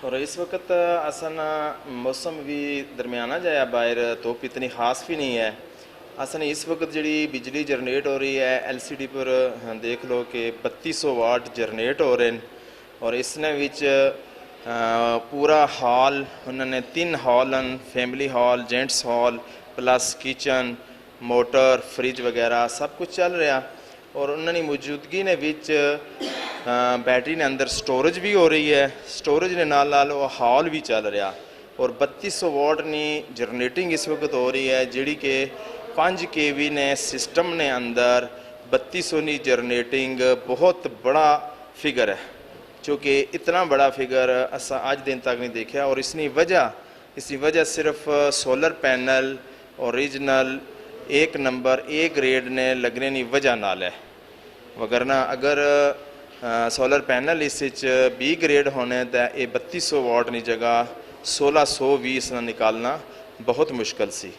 और इस वक्त असन मौसम भी दरमियाना जाया बाहर, धुप इतनी खास भी नहीं है। असन इस वक्त जी बिजली जनरेट हो रही है LCD पर देख लो कि 3200 वाट जनरेट हो रहे हैं। और इसने विच पूरा हॉल उन्होंने 3 हॉल हैं, family hall, gents hall plus kitchen, motor, fridge वगैरह सब कुछ चल रहा। और उन्होंने मौजूदगी ने विच बैटरी ने अंदर स्टोरेज भी हो रही है, स्टोरेज ने नाल नाल हॉल भी चल रहा। और 3200 वाट नी जनरेटिंग इस वक्त हो रही है, जी कि 5 kV ने सिस्टम ने अंदर 3200 नी जनरेटिंग बहुत बड़ा फिगर है, चूँकि इतना बड़ा फिगर असा अज दिन तक नहीं देखा। और इसकी वजह सिर्फ solar panel original 1 number A grade ने लगने की वजह नाल है। वगरना अगर सोलर पैनल इस B ग्रेड होने तो ये 3200 वाट की जगह 1620 निकालना बहुत मुश्किल सी।